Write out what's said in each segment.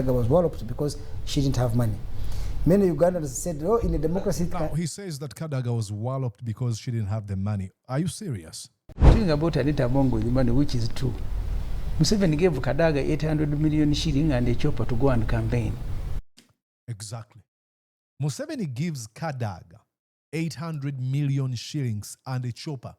Kadaga was walloped because she didn't have money. Many Ugandans said, oh, in a democracy... Now, he says that Kadaga was walloped because she didn't have the money. Are you serious? Talking about Anita Bongo with the money, which is true. Museveni gave Kadaga 800 million shilling and a chopper to go and campaign. Exactly. Museveni gives Kadaga 800 million shillings and a chopper.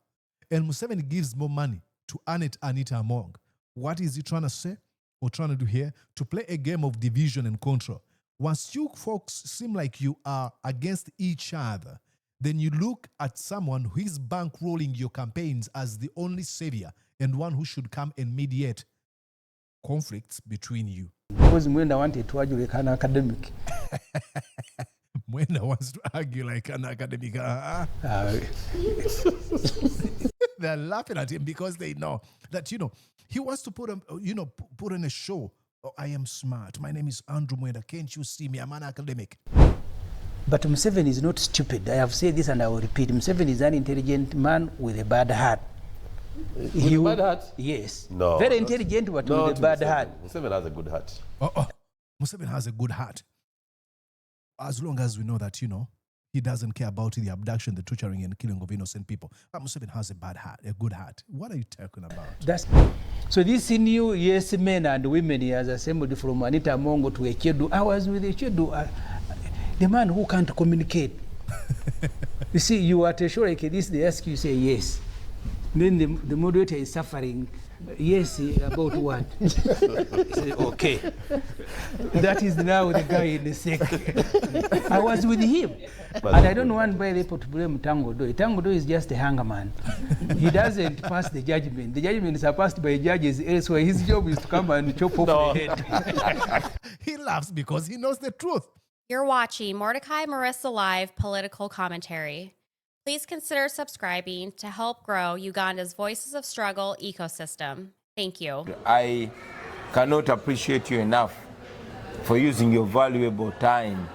And Museveni gives more money to Anita Among. What is he trying to say or trying to do here? To play a game of division and control. Once you folks seem like you are against each other, then you look at someone who is bankrolling your campaigns as the only savior and one who should come and mediate conflicts between you. Because Mwenda wanted to argue like an academic. Mwenda wants to argue like an academic. They're laughing at him because they know that, he wants to put on a show. Oh, I am smart. My name is Andrew Mwenda. Can't you see me? I'm an academic. But Museveni is not stupid. I have said this and I will repeat. Museveni is an intelligent man with a bad heart. With a bad heart? Yes. No. Very intelligent, but with a bad heart. Museveni has a good heart. Museveni has a good heart. As long as we know that, he doesn't care about the abduction, the torturing, and killing of innocent people. But Museveni has a bad heart, a good heart. What are you talking about? So these new yes men and women he has assembled from Anita Mongo to Echedu. I was with Echedu, the man who can't communicate. You see, you are at a show like this, they ask you, say yes. Then the moderator is suffering. Yes, about what? Say, okay. That is now the guy in the sick. I was with him. And I don't want by people to blame Tanga Odoi. Tanga Odoi is just a hanger man. He doesn't pass the judgment. The judgments are passed by judges elsewhere. His job is to come and chop off the head. He laughs because he knows the truth. You're watching Mordecai Marissa Live Political Commentary. Please consider subscribing to help grow Uganda's Voices of Struggle ecosystem. Thank you. I cannot appreciate you enough for using your valuable time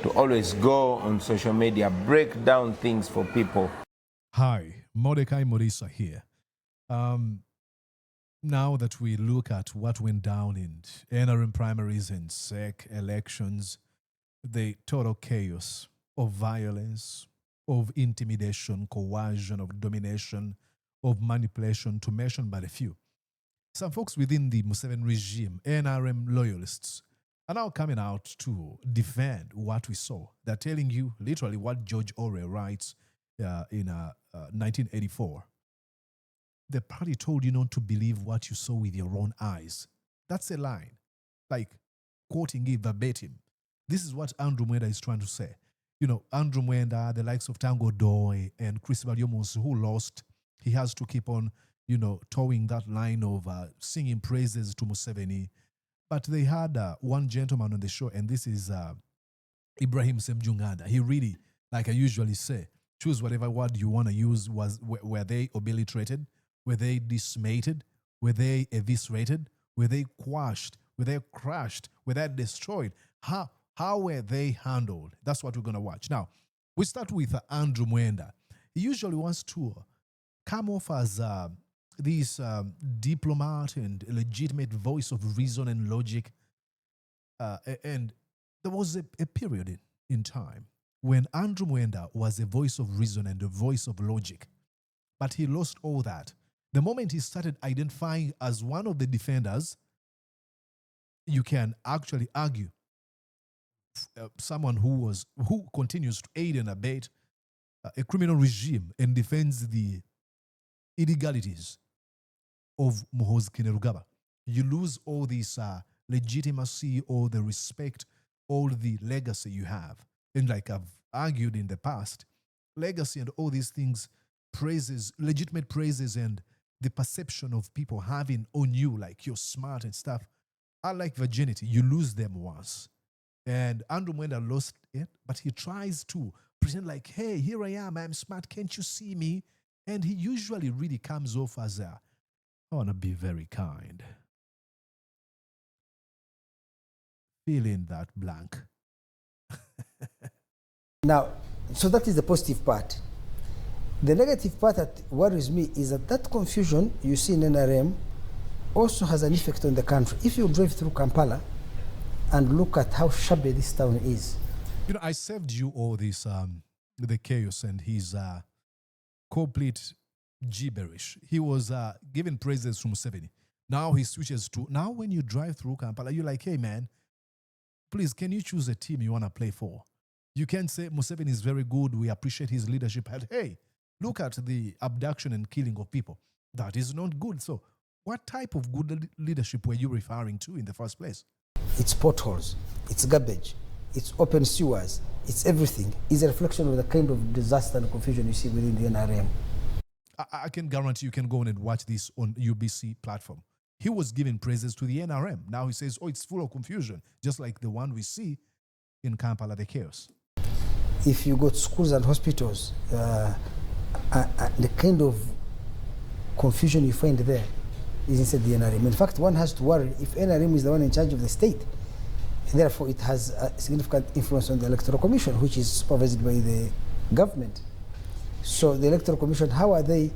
to always go on social media, break down things for people. Hi, Mordecai Marissa here. Now that we look at what went down in NRM primaries and SEC elections, the total chaos of violence, of intimidation, coercion, of domination, of manipulation, to mention but a few. Some folks within the Museveni regime, NRM loyalists, are now coming out to defend what we saw. They're telling you literally what George Orwell writes in 1984. The party told you not to believe what you saw with your own eyes. That's a line. Like, quoting it verbatim. This is what Andrew Mwenda is trying to say. Andrew Mwenda, the likes of Tanga Odoi and Chris Valiomus, who lost, he has to keep on, towing that line of singing praises to Museveni. But they had one gentleman on the show, and this is Ibrahim Semujju Nganda. He really, like I usually say, choose whatever word you want to use. Were they obliterated? Were they dismayed? Were they eviscerated? Were they quashed? Were they crushed? Were they destroyed? How were they handled? That's what we're going to watch. Now, we start with Andrew Mwenda. He usually wants to come off as this diplomat and legitimate voice of reason and logic. And there was a period in time when Andrew Mwenda was a voice of reason and a voice of logic. But he lost all that. The moment he started identifying as one of the defenders, you can actually argue someone who continues to aid and abet a criminal regime and defends the illegalities of Muhoozi Kainerugaba. You lose all this legitimacy, all the respect, all the legacy you have. And like I've argued in the past, legacy and all these things, praises, legitimate praises, and the perception of people having on you, like you're smart and stuff, are like virginity. You lose them once. And Andrew Mwenda lost it, but he tries to pretend like, hey, here I am, I'm smart, can't you see me? And he usually really comes off as I want to be very kind. Fill in that blank. Now, so that is the positive part. The negative part that worries me is that confusion you see in NRM also has an effect on the country. If you drive through Kampala, and look at how shabby this town is. You know, I saved you all this, the chaos and his complete gibberish. He was giving praises from Museveni. Now he switches to, now when you drive through Kampala, you're like, hey man, please, can you choose a team you want to play for? You can say Museveni is very good, we appreciate his leadership, and hey, look at the abduction and killing of people. That is not good. So what type of good leadership were you referring to in the first place? It's potholes, it's garbage, it's open sewers, it's everything. It's a reflection of the kind of disaster and confusion you see within the NRM. I can guarantee you can go on and watch this on UBC platform. He was giving praises to the NRM. Now he says, oh, it's full of confusion, just like the one we see in Kampala, the chaos. If you go to schools and hospitals, the kind of confusion you find there is inside the NRM. In fact, one has to worry if NRM is the one in charge of the state, and therefore it has a significant influence on the Electoral Commission, which is supervised by the government. So the Electoral Commission, how is the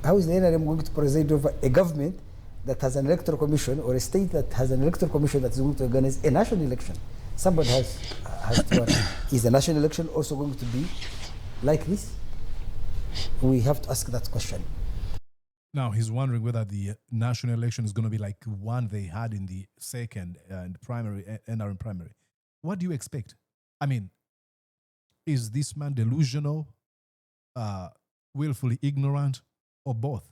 NRM going to preside over a government that has an Electoral Commission, or a state that has an Electoral Commission that is going to organize a national election? Somebody has to worry. Is the national election also going to be like this? We have to ask that question. Now he's wondering whether the national election is going to be like one they had in the second and primary NRM primary. What do you expect? I mean, is this man delusional, willfully ignorant, or both?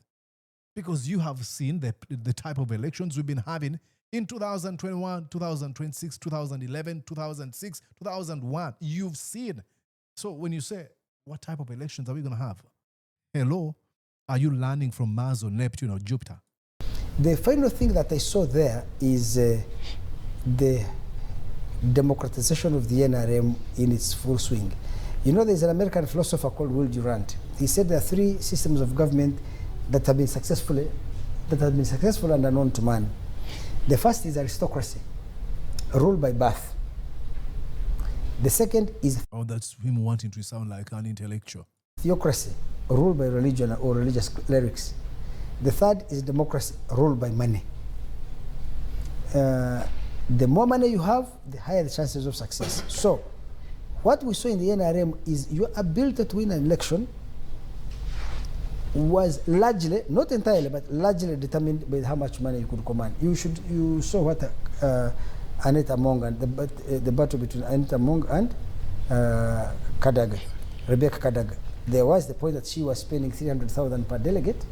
Because you have seen the type of elections we've been having in 2021, 2026, 2011, 2006, 2001. You've seen. So when you say, what type of elections are we going to have? Hello? Are you landing from Mars or Neptune or Jupiter? The final thing that I saw there is the democratization of the NRM in its full swing. You know, there's an American philosopher called Will Durant. He said there are three systems of government that have been successful and unknown to man. The first is aristocracy, ruled by birth. The second is that's him wanting to sound like an intellectual. Theocracy, ruled by religion or religious clerics. The third is democracy, ruled by money. The more money you have, the higher the chances of success. So, what we saw in the NRM is your ability to win an election was largely, not entirely, but largely determined by how much money you could command. You saw what Anita Among and the battle between Anita Among and Kadaga, Rebecca Kadaga. There was the point that she was spending 300,000 per delegate,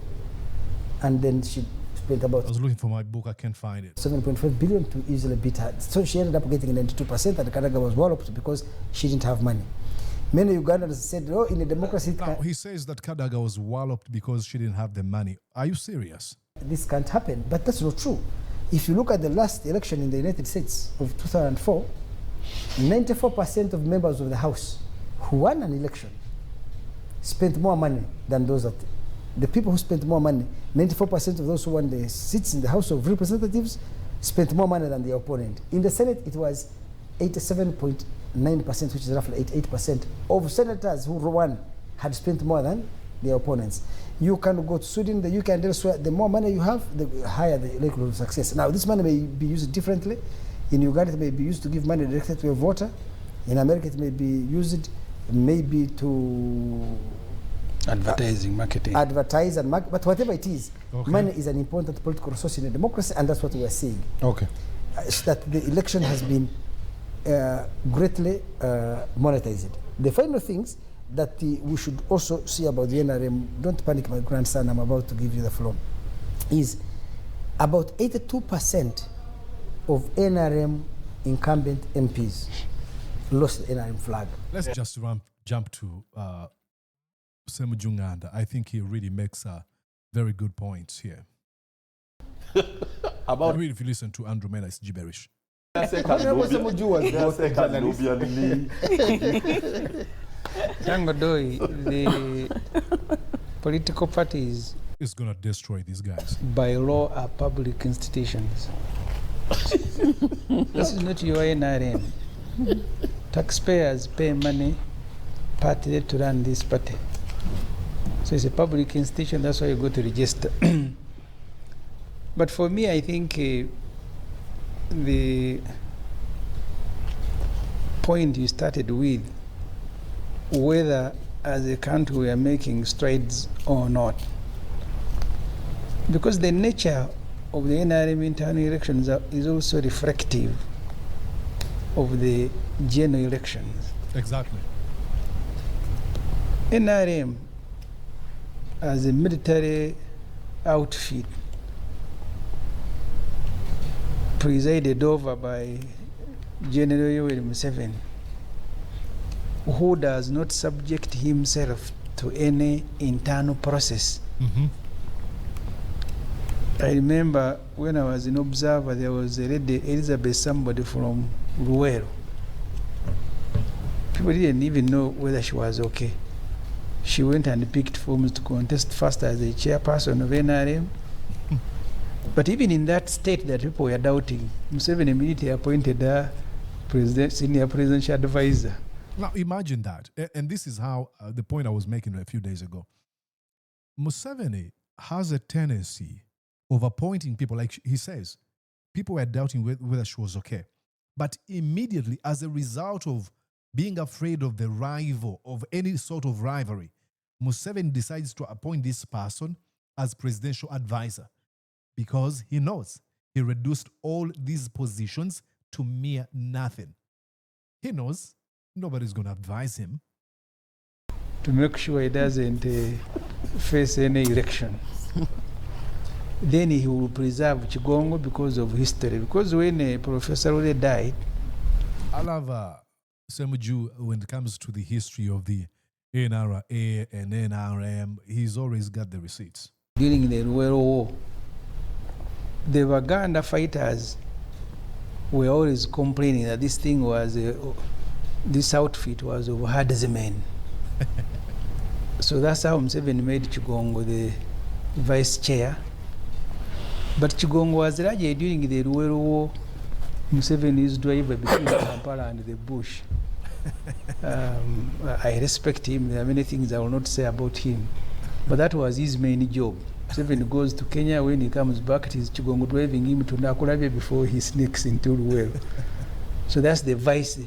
and then she spent about, I was looking for my book, I can't find it. 7.5 billion to easily beat her. So she ended up getting 92%, and Kadaga was walloped because she didn't have money. Many Ugandans said, oh, in a democracy... Now, he says that Kadaga was walloped because she didn't have the money. Are you serious? This can't happen, but that's not true. If you look at the last election in the United States of 2004, 94% of members of the House who won an election spent more money than those that... The people who spent more money, 94% of those who won the seats in the House of Representatives spent more money than the opponent. In the Senate, it was 87.9%, which is roughly 88% of senators who won had spent more than their opponents. You can go to Sweden, the UK, and elsewhere. The more money you have, the higher the likelihood of success. Now, this money may be used differently. In Uganda, it may be used to give money directly to a voter. In America, it may be used maybe to advertising, marketing. Advertise and market, but whatever it is, okay. Money is an important political resource in a democracy, and that's what we are seeing. Okay. That the election has been greatly monetized. The final things that we should also see about the NRM, don't panic my grandson, I'm about to give you the floor, is about 82% of NRM incumbent MPs lost the NRM flag. Let's just jump to Semujju Nganda. I think he really makes very good points here. About I mean, if you listen to Andrew Mena, it's gibberish. Semujju was both a journalist. Tanga Odoi, the political parties It's going to destroy these guys. by law are public institutions. This is not your NRM. Taxpayers pay money partly to run this party. So it's a public institution, that's why you go to register. But for me, I think the point you started with, whether as a country we are making strides or not. Because the nature of the NRM internal elections is also reflective of the general elections. Exactly. NRM as a military outfit presided over by General Yoweri Museveni, who does not subject himself to any internal process. Mm-hmm. I remember when I was in Observer, there was a lady, Elizabeth somebody from Luwero. People didn't even know whether she was okay. She went and picked forms to contest first as a chairperson of NRM. But even in that state that people were doubting, Museveni immediately appointed her senior presidential advisor. Now imagine that. And this is how the point I was making a few days ago. Museveni has a tendency of appointing people, like he says, people were doubting whether she was okay. But immediately, as a result of being afraid of the rival, of any sort of rivalry, Museveni decides to appoint this person as presidential advisor because he knows he reduced all these positions to mere nothing. He knows nobody's going to advise him. To make sure he doesn't face any election. Then he will preserve Chigongo because of history. Because when Professor Ole died, I love Semujju when it comes to the history of the NRA and NRM. He's always got the receipts. During the Luwero War, the Uganda fighters were always complaining that this thing was, this outfit was of herdsmen. So that's how Museveni made Chigongo the vice chair. But Chigongo was largely during the Luwero War. Museveni's driver between Kampala and the bush. I respect him. There are many things I will not say about him. But that was his main job. Museveni goes to Kenya. When he comes back, it is Chigongo driving him to Nakulabye before he sneaks into Luwero. So that's the vice.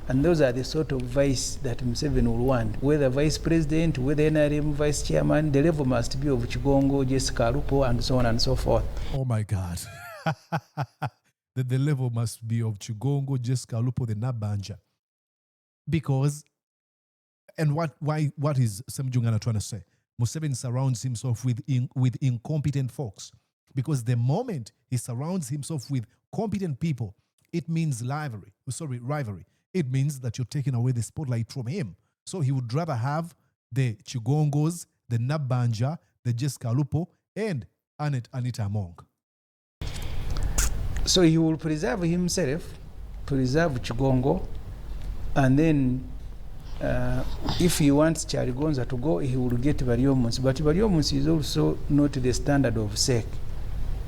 And those are the sort of vice that Museveni will want. Whether vice president, whether NRM vice chairman, the level must be of Chigongo, Jessica Lupo, and so on and so forth. Oh my God. The level must be of Chigongo, Jessica Lupo, the Nabanja. Because, and what is Semujju Nganda trying to say? Museveni surrounds himself with incompetent folks. Because the moment he surrounds himself with competent people, it means rivalry. It means that you're taking away the spotlight from him. So he would rather have the Chigongos, the Nabanja, the Jessica Lupo, and Anita Among. So he will preserve himself, preserve Chigongo, and then if he wants Charigonza to go, he will get Bariomunsi. But Bariomunsi is also not the standard of SEC.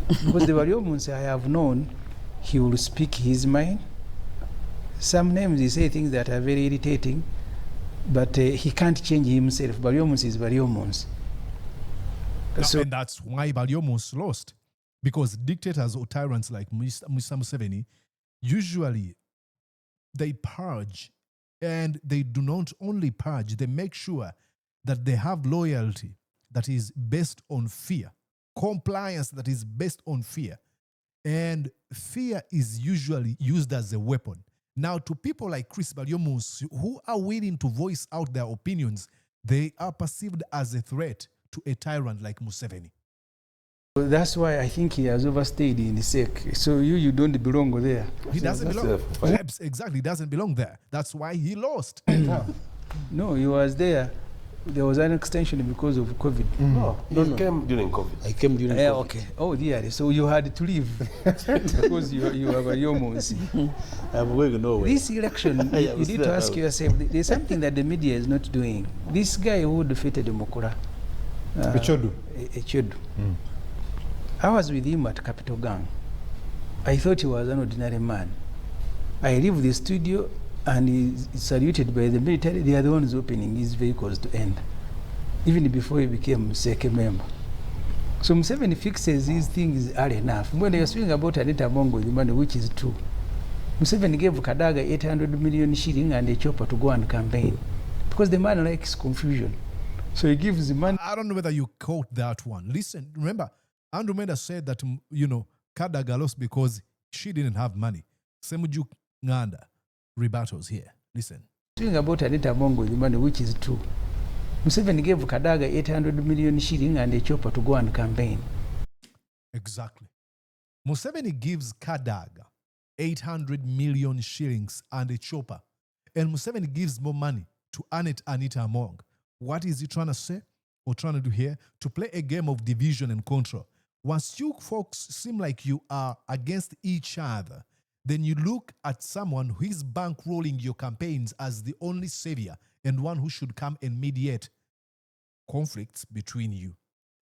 Because the Bariomunsi I have known, he will speak his mind. Sometimes he say things that are very irritating, but he can't change himself. Bariomunsi is Bariomunsi. So, and that's why Bariomunsi lost. Because dictators or tyrants like Museveni, usually they purge, and they do not only purge, they make sure that they have loyalty that is based on fear, compliance that is based on fear. And fear is usually used as a weapon. Now, to people like Chris Bariomunsi, who are willing to voice out their opinions, they are perceived as a threat to a tyrant like Museveni. That's why I think he has overstayed in the SEC. So you don't belong there. He doesn't belong. Exactly, he doesn't belong there. That's why he lost. No, he was there. There was an extension because of COVID. No, he came during COVID. I came during COVID. Okay. Oh, dear. So you had to leave because you were Bariomunsi. I'm going nowhere. This election, you need to ask yourself, there's something that the media is not doing. This guy who defeated Mukura, Echodu. I was with him at Capital Gang. I thought he was an ordinary man. I leave the studio and he's saluted by the military. They are the ones opening his vehicles to end, even before he became SEC member. So Museveni fixes these things are enough. When they are speaking about Anita Among with the money, which is true, Museveni gave Kadaga 800 million shilling and a chopper to go and campaign because the man likes confusion. So he gives the money. I don't know whether you caught that one. Listen, remember, Andrew Mwenda said that, Kadaga lost because she didn't have money. Semujju Nganda rebuttals here. Listen. Talking about Anita Mongo, the money, which is true. Museveni gave Kadaga 800 million shilling and a chopper to go and campaign. Exactly. Museveni gives Kadaga 800 million shillings and a chopper. And Museveni gives more money to Anita Among. What is he trying to say or trying to do here? To play a game of division and control. Once you folks seem like you are against each other, then you look at someone who is bankrolling your campaigns as the only savior and one who should come and mediate conflicts between you.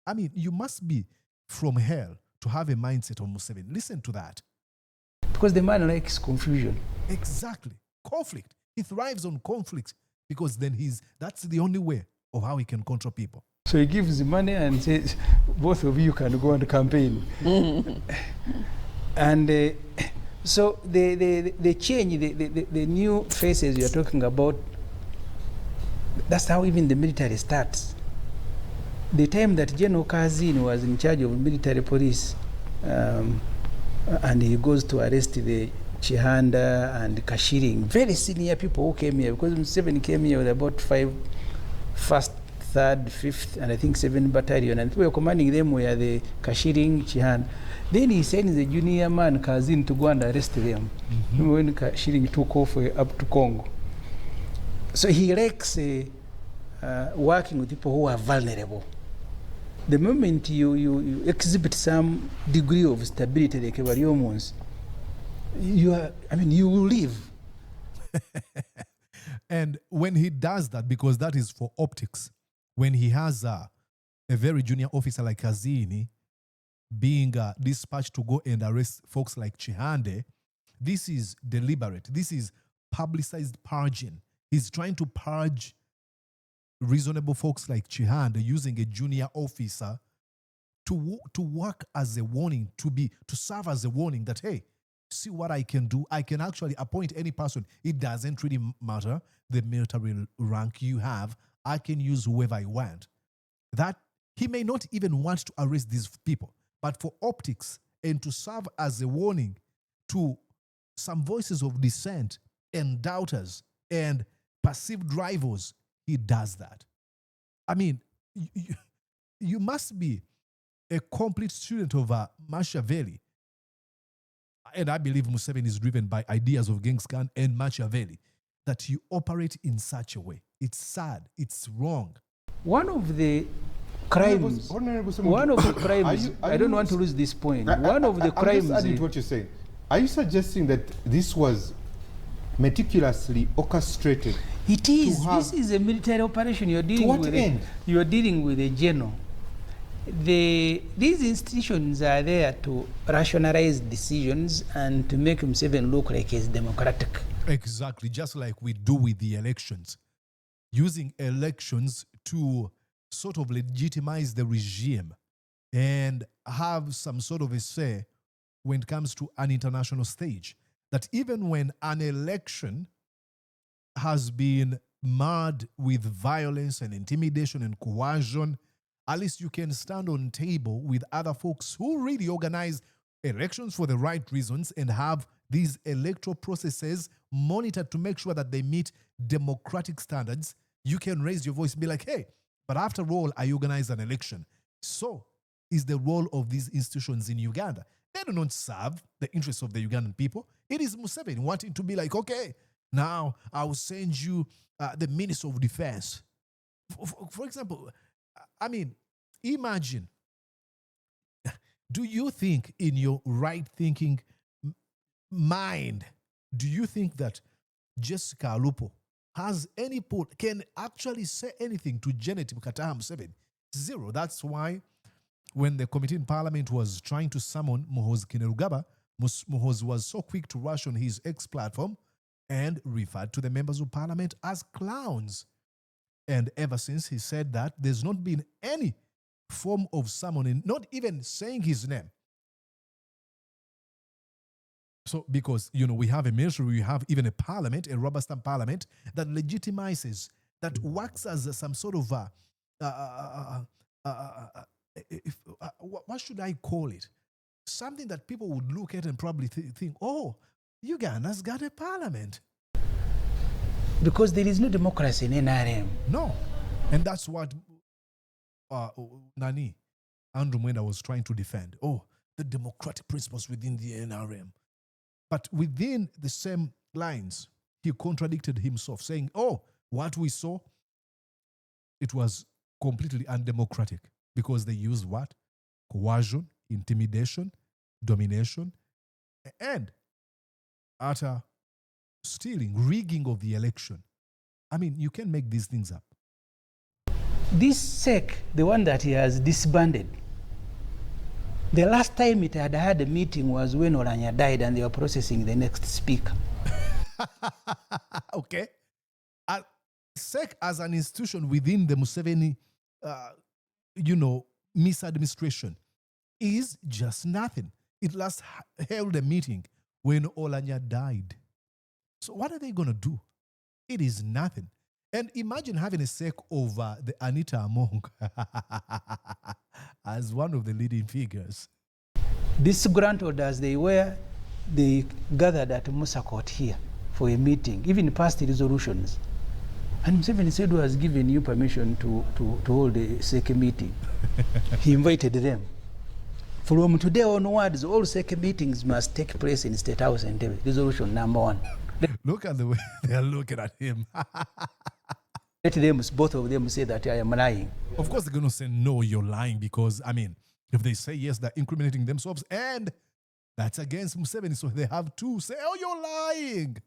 I mean, you must be from hell to have a mindset of Museveni. Listen to that. Because the man likes confusion. Exactly. Conflict. He thrives on conflict because then that's the only way of how he can control people. So he gives the money and says, both of you can go and campaign. And so the change, the new faces you're talking about, that's how even the military starts. The time that General Kazin was in charge of military police, and he goes to arrest the Chihanda and Kashiring, very senior people who came here, because Museveni came here with about 1st, 3rd, 5th, and I think 7th battalion, and people were commanding them were the Kashiring, Chihanda. Then he sends the junior man, Kazin, to go and arrest them when Kashiring took off up to Congo. So he likes working with people who are vulnerable. The moment you exhibit some degree of stability, like Ibrahim, you will leave. And when he does that, because that is for optics, when he has a very junior officer like Kazini being dispatched to go and arrest folks like Chihande, this is deliberate. This is publicized purging. He's trying to purge reasonable folks like Chihande using a junior officer to work as a warning, to serve as a warning that, hey, see what I can do. I can actually appoint any person. It doesn't really matter the military rank you have. I can use whoever I want. That he may not even want to arrest these people, but for optics and to serve as a warning to some voices of dissent and doubters and perceived rivals, he does that. I mean, you must be a complete student of Machiavelli. And I believe Museveni is driven by ideas of Genghis Khan and Machiavelli, that you operate in such a way. It's sad. It's wrong. One of the crimes, I don't want to lose this point. One of the crimes. I'm just adding to what you're saying. Are you suggesting that this was meticulously orchestrated? It is. This is a military operation. You're dealing to what with end? You're dealing with a general. These institutions are there to rationalize decisions and to make Museveni look like he's democratic. Exactly, just like we do with the elections. Using elections to sort of legitimize the regime and have some sort of a say when it comes to an international stage. That even when an election has been marred with violence and intimidation and coercion, at least you can stand on table with other folks who really organize elections for the right reasons and have these electoral processes monitored to make sure that they meet democratic standards. You can raise your voice and be like, hey, but after all, I organize an election. So is the role of these institutions in Uganda. They do not serve the interests of the Ugandan people. It is Museveni wanting to be like, okay, now I will send you the Minister of Defense. For example, I mean, imagine, do you think in your right thinking mind, do you think that Jessica Alupo has any can actually say anything to Janet Mkataha Museveni? Zero. That's why when the committee in parliament was trying to summon Muhoozi Kainerugaba, Muhoozi was so quick to rush on his X platform and referred to the members of parliament as clowns. And ever since he said that, there's not been any form of summoning, not even saying his name. So because, we have a military, we have even a parliament, a rubber stamp parliament that legitimizes, that works as some sort of, what should I call it? Something that people would look at and probably think, oh, Uganda's got a parliament. Because there is no democracy in NRM. No. And that's what Andrew Mwenda was trying to defend. Oh, the democratic principles within the NRM. But within the same lines, he contradicted himself, saying, oh, what we saw, it was completely undemocratic because they used what? Coercion, intimidation, domination, and utter stealing, rigging of the election. I mean, you can make these things up. This SEC, the one that he has disbanded, the last time it had a meeting was when Oranya died and they were processing the next speaker. Okay. SEC as an institution within the Museveni, misadministration is just nothing. It last held a meeting when Oranya died. So what are they going to do? It is nothing. And imagine having a SEC over the Anita Among as one of the leading figures. These grant orders, they gathered at Musa Court here for a meeting, even passed resolutions. And Museveni said he has given you permission to hold a SEC meeting. He invited them. From today onwards, all SEC meetings must take place in State House and resolution number 1. Look at the way they are looking at him. Let them, both of them, say that I am lying. Of course, they're going to say, no, you're lying, because, I mean, if they say yes, they're incriminating themselves, and that's against Museveni, so they have to say, oh, you're lying.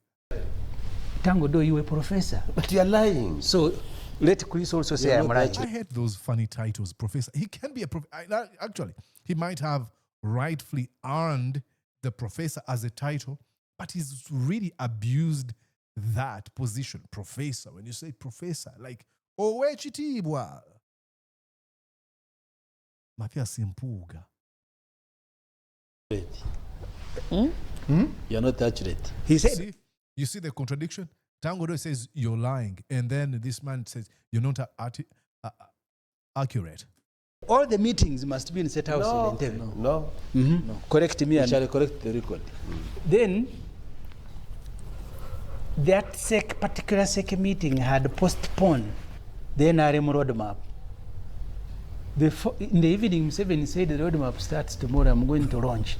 Tanga Odoi, you're a professor. But you're lying. So let Chris also say I'm lying. I hate those funny titles, professor. He can be a professor. Actually, he might have rightfully earned the professor as a title, but he's really abused that position, professor. When you say professor, like, owe chitibwa. Mafia simpuga. You're not accurate. He said, you see the contradiction? Tanga Odoi says you're lying, and then this man says you're not accurate. all the meetings must be in State House. No. Correct me. You shall correct the record. Then that particular SEC meeting had postponed the NRM roadmap. In the evening, Museveni said the roadmap starts tomorrow, I'm going to launch.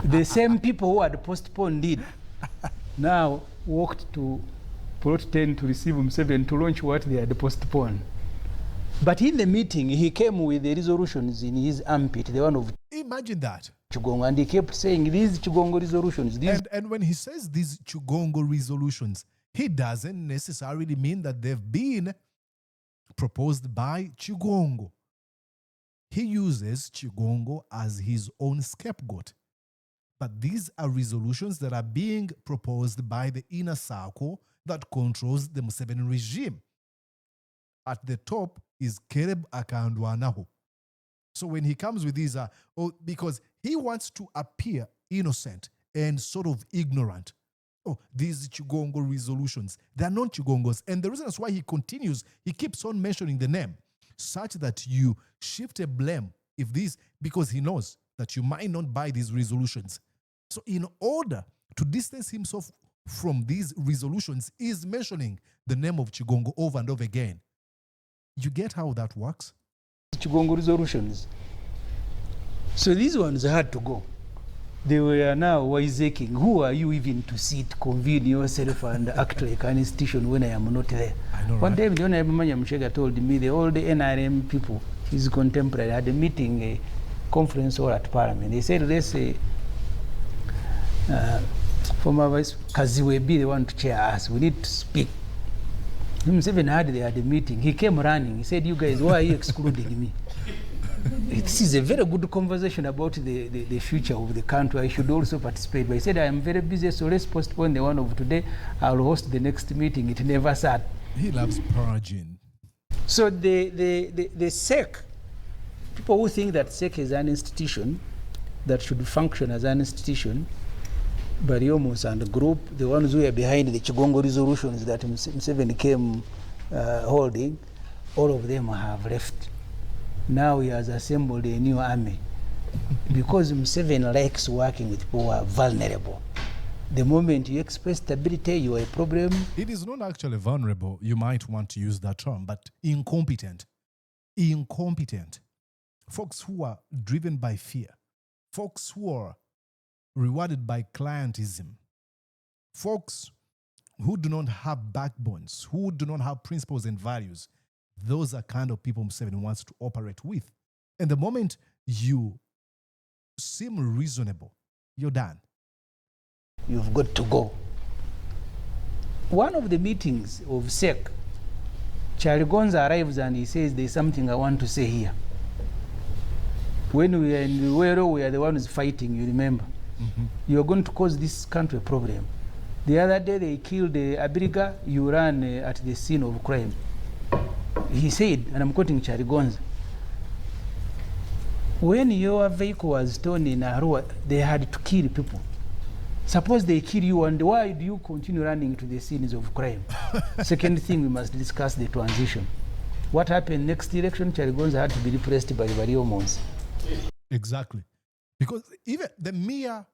The same people who had postponed it now walked to Plot 10 to receive Museveni to launch what they had postponed. But in the meeting, he came with the resolutions in his armpit, the one of Imagine that. Chigongo, and he kept saying these Chigongo resolutions. And when he says these Chigongo resolutions, he doesn't necessarily mean that they've been proposed by Chigongo. He uses Chigongo as his own scapegoat. But these are resolutions that are being proposed by the inner circle that controls the Museveni regime. At the top is Caleb Akandwanaho. So when he comes with these, because he wants to appear innocent and sort of ignorant. Oh, these Chigongo resolutions, they're not Chigongos. And the reason that's why he continues, he keeps on mentioning the name, such that you shift a blame because he knows that you might not buy these resolutions. So in order to distance himself from these resolutions, he's mentioning the name of Chigongo over and over again. You get how that works? Chigongo resolutions. So these ones had to go. They were now wiseacking. Who are you even to sit, convene yourself and act like an institution when I am not there? I know, One right? time, the Honorable Manyamshega told me all the NRM people, his contemporary, had a meeting, a conference hall at Parliament. They said, let's say, former Vice Kaziwe be the one to chair us. We need to speak. Museveni had a meeting. He came running. He said, you guys, why are you excluding me? This is a very good conversation about the future of the country. I should also participate. But he said, I am very busy, so let's postpone the one of today. I'll host the next meeting. It never sat. He loves purging. So the SEC, people who think that SEC is an institution that should function as an institution, Bariomus and the group, the ones who were behind the Chigongo resolutions that Museveni came holding, all of them have left. Now he has assembled a new army because Museveni likes working with people who are vulnerable. The moment you express stability, you are a problem. It is not actually vulnerable. You might want to use that term, but incompetent. Incompetent. Folks who are driven by fear. Folks who are rewarded by clientism. Folks who do not have backbones, who do not have principles and values. Those are kind of people Museveni wants to operate with. And the moment you seem reasonable, you're done. You've got to go. One of the meetings of SEC, Charlie Gonza arrives and he says, there's something I want to say here. When we were in Luwero, we are the ones fighting, you remember. Mm-hmm. You're going to cause this country a problem. The other day they killed Abiriga, you ran at the scene of crime. He said, and I'm quoting Charlie Gonza, when your vehicle was torn in Arua, they had to kill people. Suppose they kill you, and why do you continue running to the scenes of crime? Second thing, we must discuss the transition. What happened next election? Charlie Gonza had to be replaced by Bariomus. Exactly. Because even the mere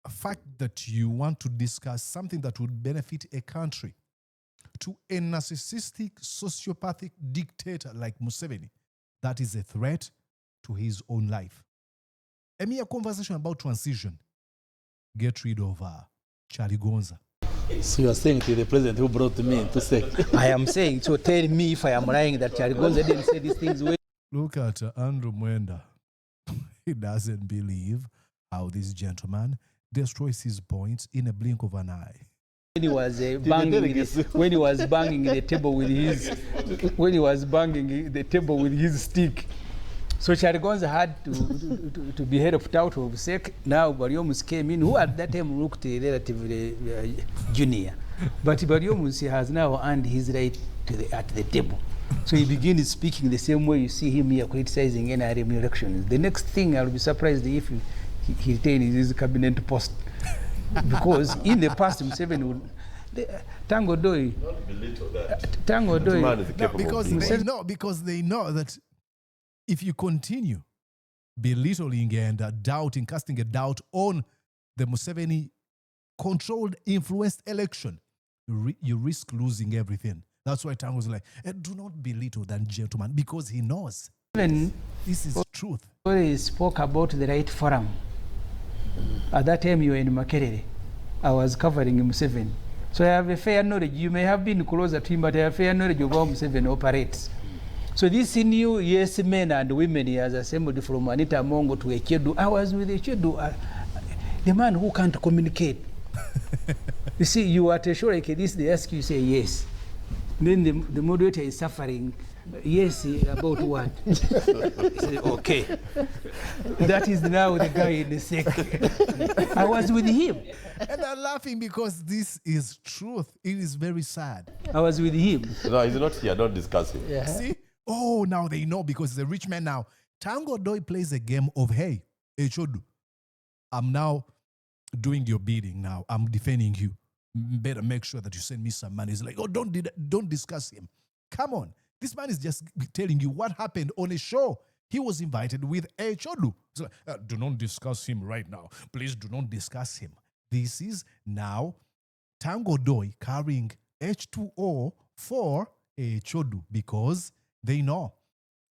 fact that you want to discuss something that would benefit a country to a narcissistic, sociopathic dictator like Museveni, that is a threat to his own life. A mere conversation about transition. Get rid of Charlie Gonza. So you are saying to the president who brought me to say. I am saying, so tell me if I am lying that Charlie Gonza didn't say these things. Look at Andrew Mwenda. He doesn't believe how this gentleman destroys his points in a blink of an eye. When he was when he was banging the table with his stick. So Charlie Gonza had to be helped out of SEC. Now Bariomus came in, who at that time looked relatively junior. But Bariomus has now earned his right at the table. So he begins speaking the same way you see him here criticizing NRM elections. The next thing, I'll be surprised if he retains his cabinet post. Because in the past, Museveni would... Tanga Odoi... Not belittle that. Tanga Odoi... No, because they know that if you continue belittling and doubting, casting a doubt on the Museveni-controlled, influenced election, you risk losing everything. That's why Tanga was like, do not belittle that gentleman, because he knows this is truth. He spoke about the right forum. At that time, you were in Makerere. I was covering Museveni. So I have a fair knowledge. You may have been closer to him, but I have a fair knowledge of how Museveni operates. So these new yes men and women he has assembled from Anita Mongo to Echedu. I was with Echedu, the man who can't communicate. You see, you at a show like this, they ask you, say yes. Then the moderator is suffering. Yes, about what? He said, okay. That is now the guy in the SEC. I was with him. And I'm laughing because this is truth. It is very sad. I was with him. No, he's not here. Don't discuss him. Yeah. See? Oh, now they know because he's a rich man now. Tanga Odoi plays a game of, hey, Echodu, I'm now doing your bidding now. I'm defending you. Better make sure that you send me some money. He's like, oh, don't discuss him. Come on. This man is just telling you what happened on a show. He was invited with Echodu. So, do not discuss him right now. Please do not discuss him. This is now Tanga Odoi carrying H2O for Echodu because they know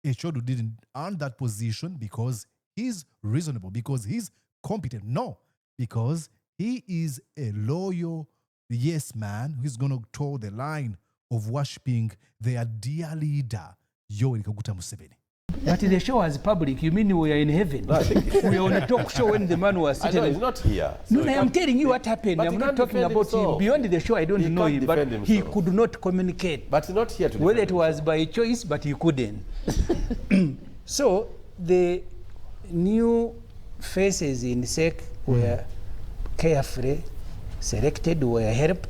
Echodu didn't earn that position because he's reasonable, because he's competent. No, because he is a loyal yes man who's going to toe the line of worshipping their dear leader, Yoweri Kaguta Museveni. But the show was public. You mean we are in heaven? No, we were on a talk show when the man was sitting. I know, he's not here. So no, I'm telling you what happened. I'm not talking about him. Beyond the show, I don't know him, but he could not communicate. But he's not here to whether it was by choice, but he couldn't. So the new faces in SEC were carefully selected, were helped,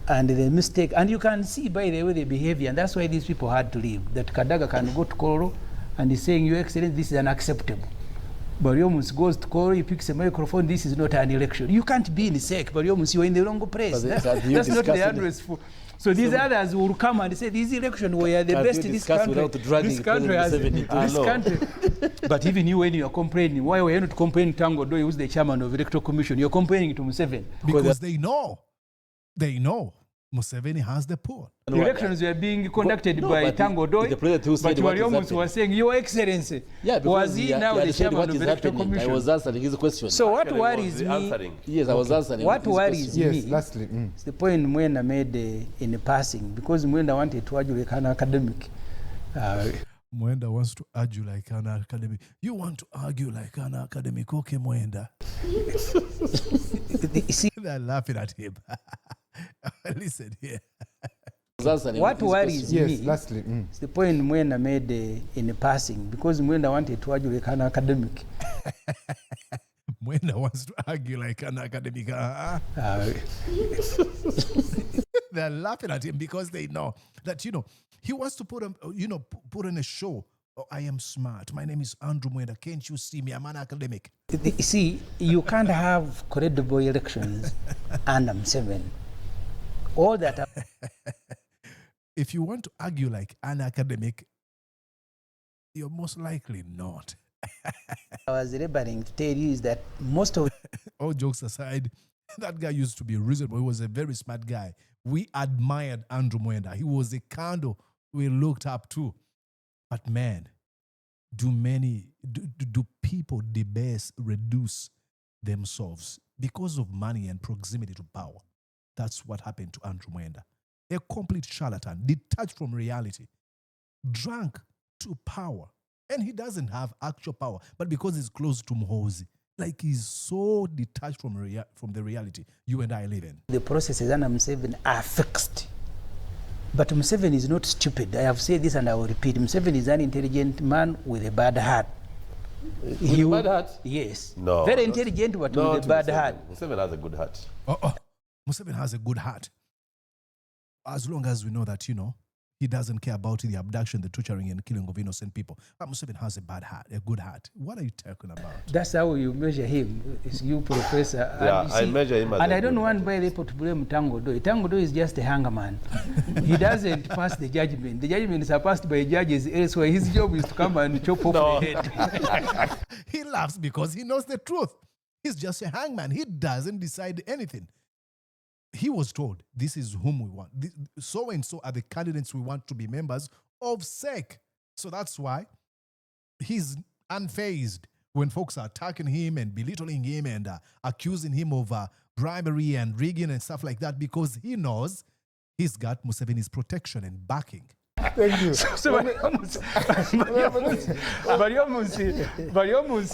and the mistake, and you can see by the way they behavior, and that's why these people had to leave. That Kadaga can go to Koro and he's saying, Your Excellency, this is unacceptable. Bariomus goes to call, he picks a microphone, this is not an election. You can't be in SEC, Bariomus, you're in the wrong place. That's not the address for. So these others will come and say, this election, we are the best in this country. This country has this country. But even you, when you are complaining, why were you not complaining to Tanga Odoi, who's the chairman of the Electoral Commission? You're complaining to Museveni. Because they know Museveni has the pull. The elections were being conducted by Tanga Odoi, but Bariomus was saying, Your Excellency, was he now the chairman of the Electoral Commission? I was answering his question. So what worries me? Yes, I was answering. What worries me? Yes, lastly. It's the point Mwenda made in passing, because Mwenda wanted to argue like an academic. Mwenda wants to argue like an academic. You want to argue like an academic? Okay, Mwenda. They're laughing at him. Listen here. What worries me? Yes, lastly. It's the point Mwenda made in passing, because Mwenda wanted to argue like an academic. Mwenda wants to argue like an academic. They're laughing at him because they know that, he wants to put on a show. Oh, I am smart. My name is Andrew Mwenda. Can't you see me? I'm an academic. See, you can't have credible elections under Museveni. All that. If you want to argue like an academic, you're most likely not. I was laboring to tell you is that most of. All jokes aside, that guy used to be reasonable. He was a very smart guy. We admired Andrew Mwenda. He was a candor we looked up to. But man, do people debase, reduce themselves because of money and proximity to power? That's what happened to Andrew Mwenda. A complete charlatan, detached from reality, drunk to power. And he doesn't have actual power, but because he's close to Muhoozi, like he's so detached from the reality you and I live in. The processes under Museveni are fixed. But Museveni is not stupid. I have said this and I will repeat. Museveni is an intelligent man with a bad heart. With a bad heart? Yes. No. Very intelligent, but with a bad heart. Museveni has a good heart. Museveni has a good heart. As long as we know that, he doesn't care about the abduction, the torturing and killing of innocent people. But Museveni has a bad heart, a good heart. What are you talking about? That's how you measure him. It's you, Professor. Yeah, I measure him as and I don't want by people to blame Tanga Odoi. Tanga Odoi is just a hangerman. He doesn't pass the judgment. The judgment is passed by judges elsewhere. His job is to come and chop off the head. He laughs because he knows the truth. He's just a hangman. He doesn't decide anything. He was told, this is whom we want. So-and-so are the candidates we want to be members of SEC. So that's why he's unfazed when folks are attacking him and belittling him and accusing him of bribery and rigging and stuff like that, because he knows he's got Museveni's protection and backing. Thank you. So Bariomus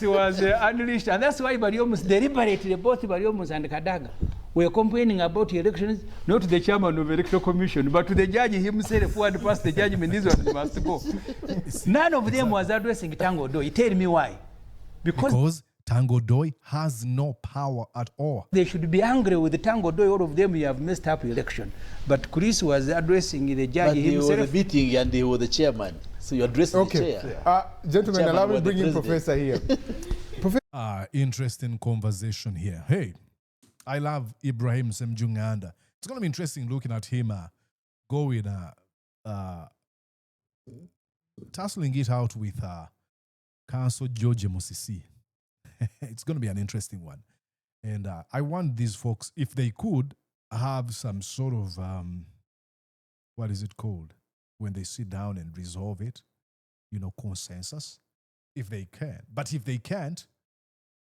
was unleashed, and that's why Bariomus deliberately, both Bariomus and Kadaga, were complaining about the elections, not to the chairman of the Electoral Commission, but to the judge himself who had passed the judgment. This one must go. None of them was addressing Tanga Odoi. Tell me why. Because Tanga Odoi has no power at all. They should be angry with the Tanga Odoi. All of them, you have messed up the election. But Chris was addressing the judge himself. They were the meeting and they were the chairman. So you're addressing the chair. Gentlemen, allow me to bring in Professor here. Interesting conversation here. Hey, I love Ibrahim Semujju Nganda. It's going to be interesting looking at him going, tussling it out with Council George Musisi. It's going to be an interesting one. And I want these folks, if they could, have some sort of, what is it called? When they sit down and resolve it, consensus, if they can. But if they can't,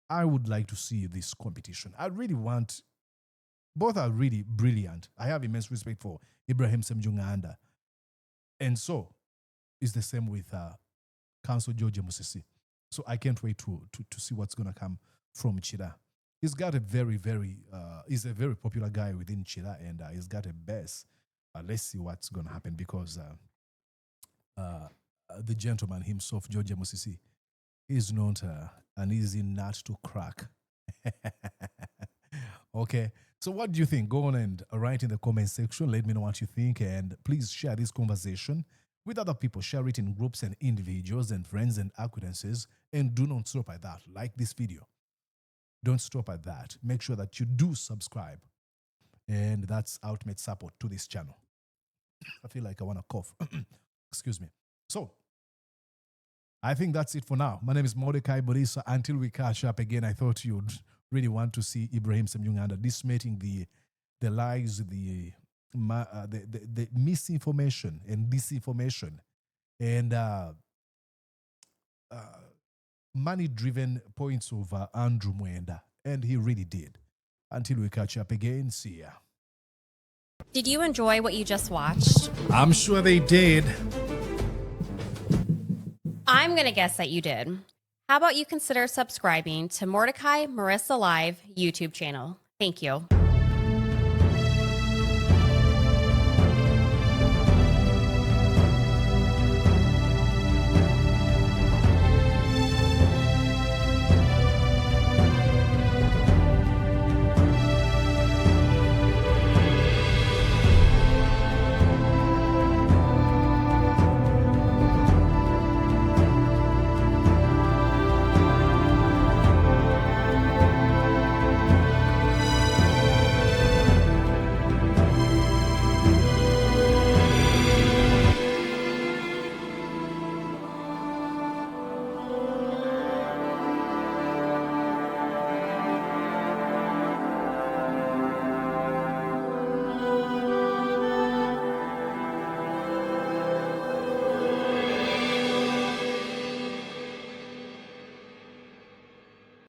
I would like to see this competition. I really want, both are really brilliant. I have immense respect for Ibrahim Semujju Nganda. And so, it's the same with Council George Musisi. So I can't wait to see what's going to come from Chida. He's got a very, very, he's a very popular guy within Chida, and he's got a base. Let's see what's going to happen, because the gentleman himself, George Musisi, is not an easy nut to crack. Okay, so what do you think? Go on and write in the comment section. Let me know what you think, and please share this conversation with other people. Share it in groups and individuals and friends and acquaintances. And do not stop at that. Like this video. Don't stop at that. Make sure that you do subscribe. And that's ultimate support to this channel. I feel like I want to cough. Excuse me. So, I think that's it for now. My name is Mordecai Borisa. Until we catch up again, I thought you'd really want to see Ibrahim Semujju Nganda dismantling the lies, the misinformation and disinformation and money-driven points of Andrew Mwenda. And he really did. Until we catch up again, see ya. Did you enjoy what you just watched? I'm sure they did. I'm going to guess that you did. How about you consider subscribing to Mordecai Marissa Live YouTube channel? Thank you.